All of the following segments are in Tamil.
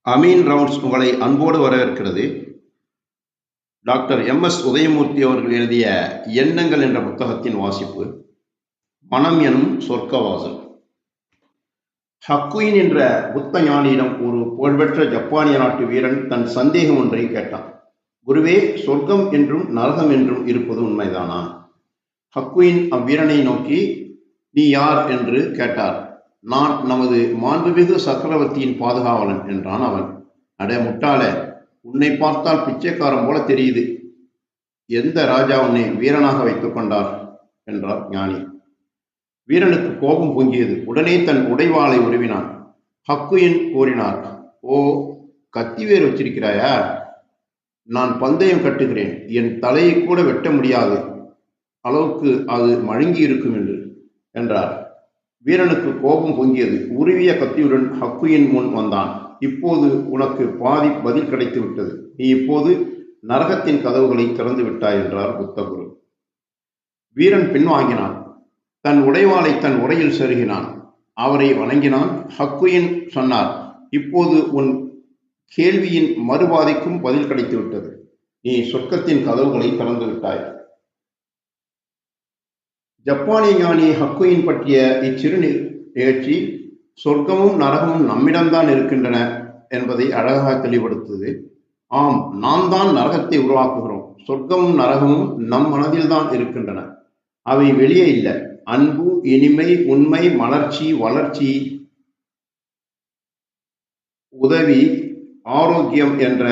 அமீன் ரவுண்ட்ஸ் உங்களை அன்போடு வரவேற்கிறது. Doctor MS. உதயமூர்த்தி அவர்கள் எழுதிய எண்ணங்கள் என்ற புத்தகத்தின் வாசிப்பு. மனம் எனும் சொர்க்கவாசல். ஹக்குயின் என்ற புத்த ஞானியிடம் ஒரு புகழ்பெற்ற ஜப்பானிய நாட்டு வீரன் தன் சந்தேகம் ஒன்றை கேட்டான். குருவே, சொர்க்கம் என்றும் நரகம் என்றும் இருப்பது உண்மைதானா? ஹக்குயின் அவ்வீரனை நோக்கி, நீ யார் என்று கேட்டார். நான் நமது மாண்புமிகு சக்கரவர்த்தியின் பாதுகாவலன் என்றான் அவன். அட முட்டாளே, உன்னை பார்த்தால் பிச்சைக்காரன் போல தெரியுது. எந்த ராஜா உன்னை வீரனாக வைத்துக் கொண்டார் என்றார் ஞானி. வீரனுக்கு கோபம் பொங்கியது. உடனே தன் உடைவாளை உருவினான். ஹக்குயின் கூறினார், ஓ, கத்தி வேறு வச்சிருக்கிறாயா? நான் பந்தயம் கட்டுகிறேன். என் தலையை கூட வெட்ட முடியாது அளவுக்கு அது மழுங்கி இருக்கும் என்றார். வீரனுக்கு கோபம் பொங்கியது. உருவிய கத்தியுடன் ஹக்குயின் முன் வந்தான். இப்போது உனக்கு பாதி பதில் கிடைத்து விட்டது. நீ இப்போது நரகத்தின் கதவுகளை திறந்து விட்டாய் என்றார் புத்தகுரு. வீரன் பின்வாங்கினான். தன் உடைவாளை தன் உரையில் செருகினான். அவரை வணங்கினான். ஹக்குயின் சொன்னார், இப்போது உன் கேள்வியின் மறுபாதைக்கும் பதில் கிடைத்து விட்டது. நீ சொர்க்கத்தின் கதவுகளை திறந்து விட்டாய். ஜப்பானிய ஞானி ஹக்குயின் பற்றிய இச்சிறு நிகழ்ச்சி சொர்க்கமும் நரகமும் நம்மிடம்தான் இருக்கின்றன என்பதை அழகாக தெளிவுபடுத்துது. ஆம், நாம் தான் நரகத்தை உருவாக்குகிறோம். சொர்க்கமும் நரகமும் நம் மனதில்தான் இருக்கின்றன. அவை வெளியே இல்லை. அன்பு, இனிமை, உண்மை, மலர்ச்சி, வளர்ச்சி, உதவி, ஆரோக்கியம் என்ற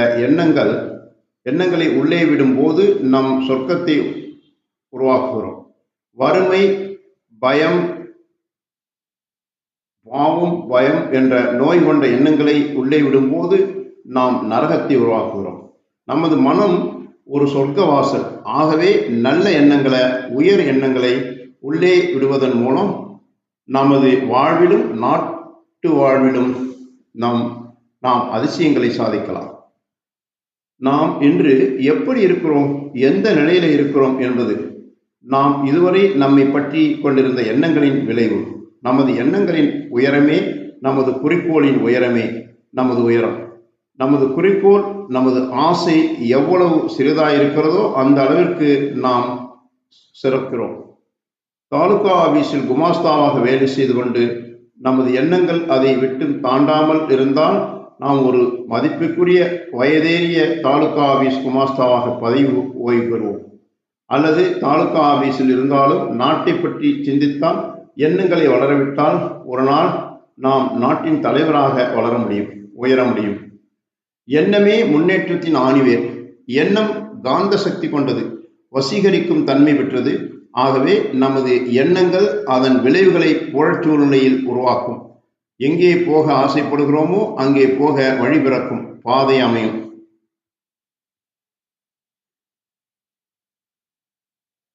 எண்ணங்களை உள்ளே விடும் போது நம் சொர்க்கத்தை உருவாக்குகிறோம். வறுமை, பயம், பாவம், பயம் என்ற நோய் கொண்ட எண்ணங்களை உள்ளே விடும்போது நாம் நரகத்தை உருவாக்குகிறோம். நமது மனம் ஒரு சொர்க்க வாசல். ஆகவே நல்ல எண்ணங்களை, உயர் எண்ணங்களை உள்ளே விடுவதன் மூலம் நமது வாழ்விலும் நாட்டு வாழ்விலும் நாம் அதிசயங்களை சாதிக்கலாம். நாம் இன்று எப்படி இருக்கிறோம், எந்த நிலையில இருக்கிறோம் என்பது நாம் இதுவரை நம்மை பற்றி கொண்டிருந்த எண்ணங்களின் விளைவு. நமது எண்ணங்களின் உயரமே நமது குறிக்கோளின் உயரமே நமது உயரம். நமது குறிக்கோள், நமது ஆசை எவ்வளவு சிறிதாயிருக்கிறதோ அந்த அளவிற்கு நாம் சிறக்கிறோம். தாலுகா ஆபீஸில் குமாஸ்தாவாக வேலை செய்து கொண்டு நமது எண்ணங்கள் அதை விட்டு தாண்டாமல் இருந்தால் நாம் ஒரு மதிப்புக்குரிய வயதேறிய தாலுகா ஆபீஸ் குமாஸ்தாவாக பதவி ஓய்வு பெறுவோம். அல்லது தாலுகா ஆபீஸில் இருந்தாலும் நாட்டை பற்றி சிந்தித்தால், எண்ணங்களை வளரவிட்டால் ஒரு நாள் நாம் நாட்டின் தலைவராக உயர முடியும். எண்ணமே முன்னேற்றத்தின் ஆணிவேர். எண்ணம் காந்த சக்தி கொண்டது, வசீகரிக்கும் தன்மை பெற்றது. ஆகவே நமது எண்ணங்கள் அதன் விளைவுகளை புறச்சூழ்நிலையில் உருவாக்கும். எங்கே போக ஆசைப்படுகிறோமோ அங்கே போக வழி பிறக்கும், பாதை அமையும்.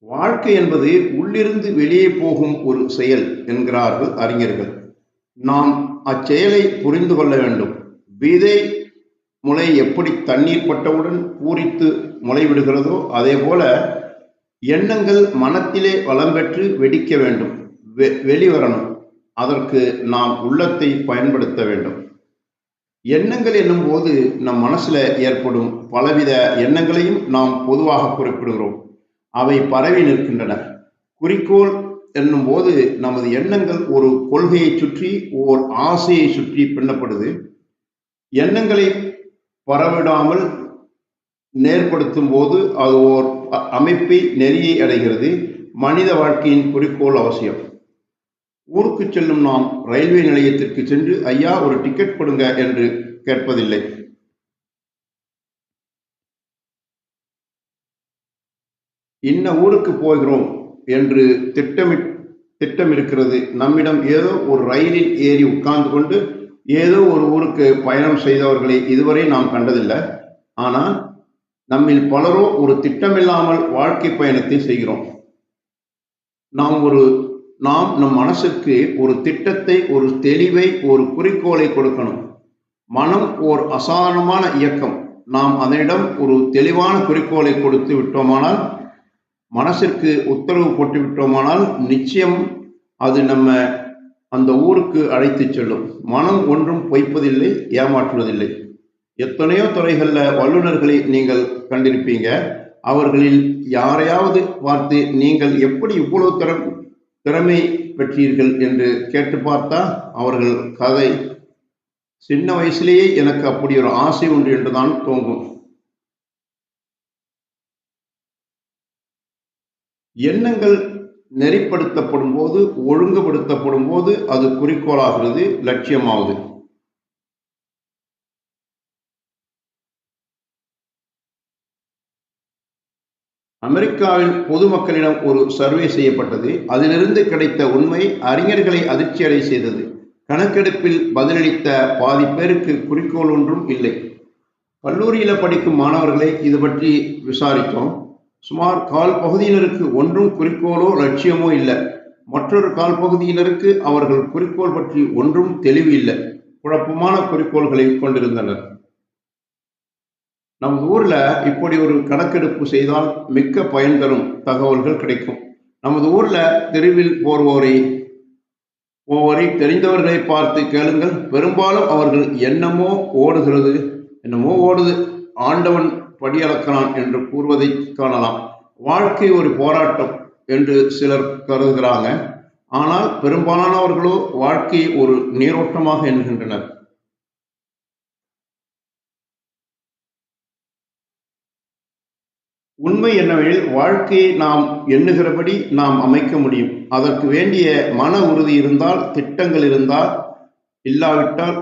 வாழ்க்கை என்பது உள்ளிருந்து வெளியே போகும் ஒரு செயல் என்கிறார்கள் அறிஞர்கள். நாம் அச்செயலை புரிந்து கொள்ள வேண்டும். விதை முளை எப்படி தண்ணீர் பட்டவுடன் பூரித்து முளைவிடுகிறதோ அதே போல எண்ணங்கள் மனத்திலே வளம் பெற்று வெடிக்க வேண்டும், வெளிவரணும். அதற்கு நாம் உள்ளத்தை பயன்படுத்த வேண்டும். எண்ணங்கள் என்னும் போது நம் மனசுல ஏற்படும் பலவித எண்ணங்களையும் நாம் பொதுவாக குறிப்பிடுகிறோம். அவை பரவி நிற்கின்றன. குறிக்கோள் என்னும் போது நமது எண்ணங்கள் ஒரு கொள்கையை சுற்றி, ஓர் ஆசையை சுற்றி பின்னப்படுது. எண்ணங்களை பரவிடாமல் நேர்படுத்தும் போது அது ஓர் அமைப்பை, நெறியை அடைகிறது. மனித வாழ்க்கையின் குறிக்கோள் அவசியம். ஊருக்கு செல்லும் நாம் ரயில்வே நிலையத்திற்கு சென்று, ஐயா ஒரு டிக்கெட் கொடுங்க என்று கேட்பதில்லை. இன்ன ஊருக்கு போகிறோம் என்று திட்டம் இருக்கிறது. நம்மிடம் ஏதோ ஒரு ரயிலில் ஏறி உட்கார்ந்து கொண்டு ஏதோ ஒரு ஊருக்கு பயணம் செய்தவர்களை இதுவரை நாம் கண்டதில்லை. ஆனால் நம்மில் பலரோ ஒரு திட்டமில்லாமல் வாழ்க்கை பயணத்தை செய்கிறோம். நாம் நம் மனசுக்கு ஒரு திட்டத்தை, ஒரு தெளிவை, ஒரு குறிக்கோளை கொடுக்கணும். மனம் ஓர் அசாதாரணமான இயக்கம். நாம் அதனிடம் ஒரு தெளிவான குறிக்கோளை கொடுத்து விட்டோமானால், மனசிற்கு உத்தரவு போட்டு விட்டோமானால் நிச்சயம் அது அந்த ஊருக்கு அழைத்து செல்லும். மனம் ஒன்றும் பொய்ப்பதில்லை, ஏமாற்றுவதில்லை. எத்தனையோ துறைகளில் வல்லுநர்களை நீங்கள் கண்டிருப்பீங்க. அவர்களில் யாரையாவது பார்த்து நீங்கள் எப்படி இவ்வளவு திறமை பெற்றீர்கள் என்று கேட்டு பார்த்தா அவர்கள் கதை சின்ன வயசுலேயே எனக்கு அப்படி ஒரு ஆசை உண்டு என்றுதான் தோன்றும். எண்ணங்கள் நெறிப்படுத்தப்படும் போது, ஒழுங்குபடுத்தப்படும் போது அது குறிக்கோளாகிறது, லட்சியமாகுது. அமெரிக்காவில் பொதுமக்களிடம் ஒரு சர்வே செய்யப்பட்டது. அதிலிருந்து கிடைத்த உண்மை அறிஞர்களை அதிர்ச்சியடை செய்தது. கணக்கெடுப்பில் பதிலளித்த பாதி பேருக்கு குறிக்கோள் ஒன்றும் இல்லை. கல்லூரியில் படிக்கும் மாணவர்களை இது பற்றி விசாரித்தோம். சுமார் கால் பகுதியினருக்கு ஒன்றும் குறிக்கோளோ லட்சியமோ இல்லை. மற்றொரு கால் பகுதியினருக்கு அவர்கள் குறிக்கோள் பற்றி ஒன்றும் தெளிவு இல்லை. குழப்பமான குறிக்கோள்களை கொண்டிருந்தனர். நம் ஊர்ல இப்படி ஒரு கணக்கெடுப்பு செய்தால் மிக்க பயன் தரும் தகவல்கள் கிடைக்கும். நமது ஊர்ல தெருவில் போவோரை தெரிந்தவர்களை பார்த்து கேளுங்கள். பெரும்பாலும் அவர்கள் என்னமோ ஓடுது, ஆண்டவன் படியளக்கிறான் என்று கூறுவதை காணலாம். வாழ்க்கை ஒரு போராட்டம் என்று சிலர் கருதுகிறாங்க. ஆனால் பெரும்பாலானவர்களோ வாழ்க்கையை ஒரு நீரோட்டமாக எண்ணுகின்றனர். உண்மை என்னவெனில் வாழ்க்கையை நாம் எண்ணுகிறபடி நாம் அமைக்க முடியும். அதற்கு வேண்டிய மன உறுதி இருந்தால், திட்டங்கள் இருந்தால், இல்லாவிட்டால்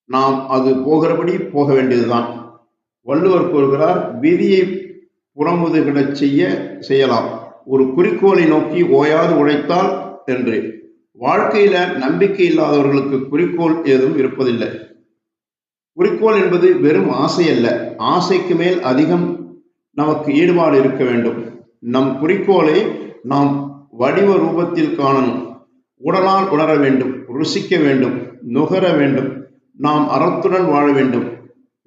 நாம் அது போகிறபடி போக வேண்டியதுதான். வள்ளுவர் கூறுகிறார், விதியை புறமுதுகிடச் செய்யலாம், ஒரு குறிக்கோளை நோக்கி ஓயாது உழைத்தால் என்று. வாழ்க்கையில நம்பிக்கை இல்லாதவர்களுக்கு குறிக்கோள் ஏதும் இருப்பதில்லை. குறிக்கோள் என்பது வெறும் ஆசை அல்ல. ஆசைக்கு மேல் அதிகம் நமக்கு ஈடுபாடு இருக்க வேண்டும். நம் குறிக்கோளை நாம் வடிவ ரூபத்தில் காணணும். உடலால் உணர வேண்டும், ருசிக்க வேண்டும், நுகர வேண்டும். நாம் அறத்துடன் வாழ வேண்டும்.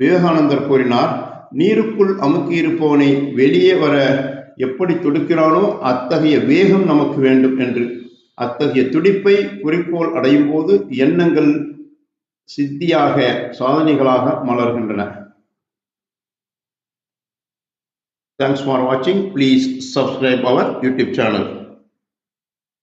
விவேகானந்தர் கூறினார், நீருக்குள் அமுக்கி இருப்பவனை வெளியே வர எப்படி துடிக்கிறானோ அத்தகைய வேகம் நமக்கு வேண்டும் என்று. அத்தகைய துடிப்பை குறிக்கோள் அடையும் போது எண்ணங்கள் சித்தியாக, சாதனைகளாக மலர்கின்றன. Thanks for watching. Please subscribe our YouTube channel.